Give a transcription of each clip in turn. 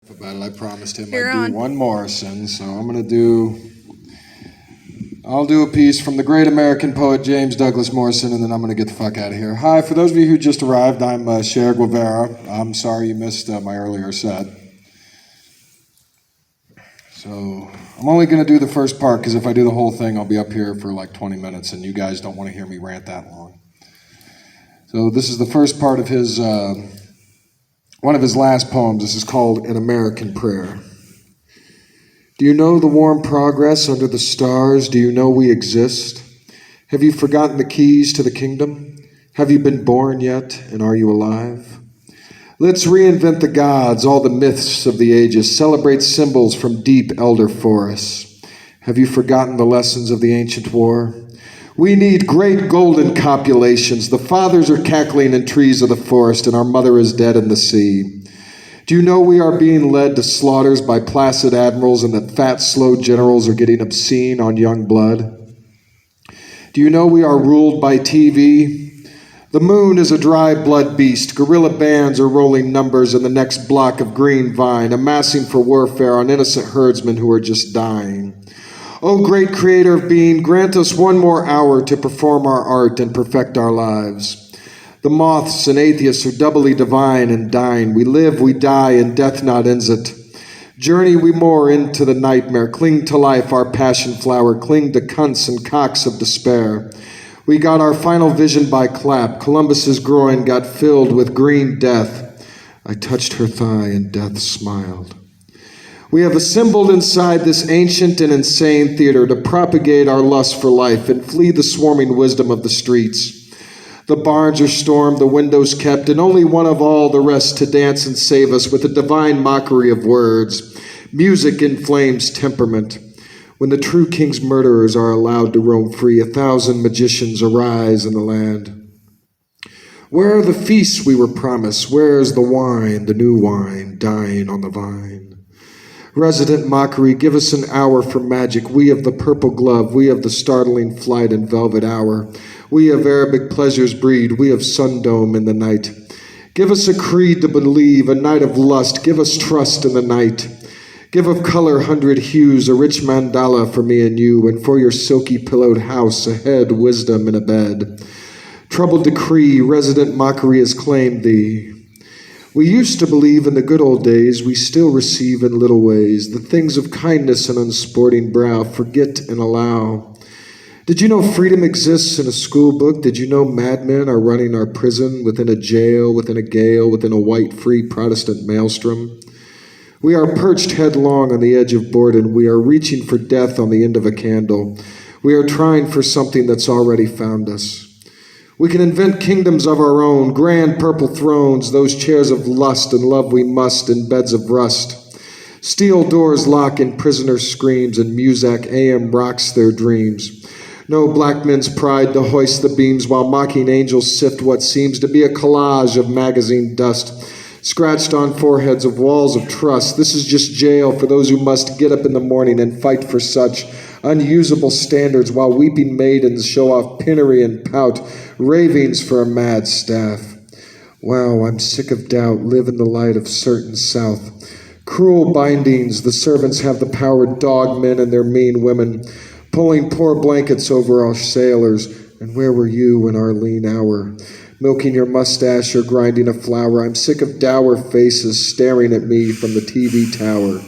About it. I promised him You're I'd do on. one Morrison, so I'll do a piece from the great American poet James Douglas Morrison, and then I'm gonna get the fuck out of here. Hi, for those of you who just arrived, I'm Cher Guevara. I'm sorry you missed my earlier set. So I'm only gonna do the first part, because if I do the whole thing, I'll be up here for like 20 minutes, and you guys don't want to hear me rant that long. So this is the first part of his, one of his last poems. This is called An American Prayer. Do you know the warm progress under the stars? Do you know we exist? Have you forgotten the keys to the kingdom? Have you been born yet, and are you alive? Let's reinvent the gods, all the myths of the ages, celebrate symbols from deep elder forests. Have you forgotten the lessons of the ancient war? We need great golden copulations. The fathers are cackling in trees of the forest, and our mother is dead in the sea. Do you know we are being led to slaughters by placid admirals, and that fat, slow generals are getting obscene on young blood? Do you know we are ruled by TV? The moon is a dry blood beast. Guerrilla bands are rolling numbers in the next block of green vine, amassing for warfare on innocent herdsmen who are just dying. O great creator of being, grant us one more hour to perform our art and perfect our lives. The moths and atheists are doubly divine and dying. We live, we die, and death not ends it. Journey we more into the nightmare. Cling to life, our passion flower. Cling to cunts and cocks of despair. We got our final vision by clap. Columbus's groin got filled with green death. I touched her thigh, and death smiled. We have assembled inside this ancient and insane theater to propagate our lust for life and flee the swarming wisdom of the streets. The barns are stormed, the windows kept, and only one of all the rest to dance and save us with a divine mockery of words. Music inflames temperament. When the true king's murderers are allowed to roam free, 1,000 magicians arise in the land. Where are the feasts we were promised? Where is the wine, the new wine, dying on the vine? Resident mockery, give us an hour for magic. We of the purple glove, we of the startling flight and velvet hour. We of Arabic pleasures breed, we of sundome in the night. Give us a creed to believe, a night of lust. Give us trust in the night. Give of color 100 hues, a rich mandala for me and you, and for your silky pillowed house, a head, wisdom in a bed. Troubled decree, resident mockery has claimed thee. We used to believe in the good old days, we still receive in little ways. The things of kindness and unsporting brow, forget and allow. Did you know freedom exists in a school book? Did you know madmen are running our prison within a jail, within a gale, within a white, free Protestant maelstrom? We are perched headlong on the edge of boredom. We are reaching for death on the end of a candle. We are trying for something that's already found us. We can invent kingdoms of our own, grand purple thrones, those chairs of lust and love we must in beds of rust. Steel doors lock in prisoners' screams, and Muzak AM rocks their dreams. No black men's pride to hoist the beams, while mocking angels sift what seems to be a collage of magazine dust, scratched on foreheads of walls of trust. This is just jail for those who must get up in the morning and fight for such unusable standards, while weeping maidens show off penury and pout, ravings for a mad staff. Wow, I'm sick of doubt, live in the light of certain south. Cruel bindings, the servants have the power, dog men and their mean women, pulling poor blankets over our sailors. And where were you in our lean hour? Milking your mustache or grinding a flour. I'm sick of dour faces staring at me from the TV tower.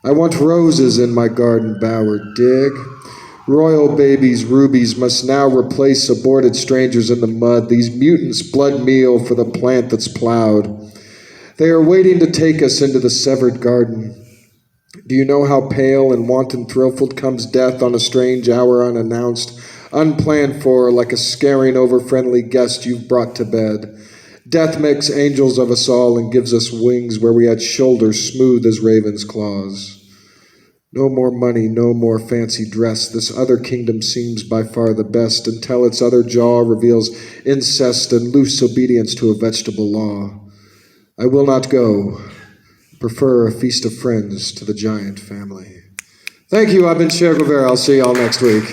I want roses in my garden bower, dig? Royal babies, rubies must now replace aborted strangers in the mud, these mutants blood meal for the plant that's plowed. They are waiting to take us into the severed garden. Do you know how pale and wanton thrillful comes death on a strange hour unannounced, unplanned for, like a scaring over friendly guest you've brought to bed? Death makes angels of us all and gives us wings where we had shoulders smooth as ravens' claws. No more money, no more fancy dress. This other kingdom seems by far the best, until its other jaw reveals incest and loose obedience to a vegetable law. I will not go. Prefer a feast of friends to the giant family. Thank you. I've been Cher Guevara. I'll see you all next week.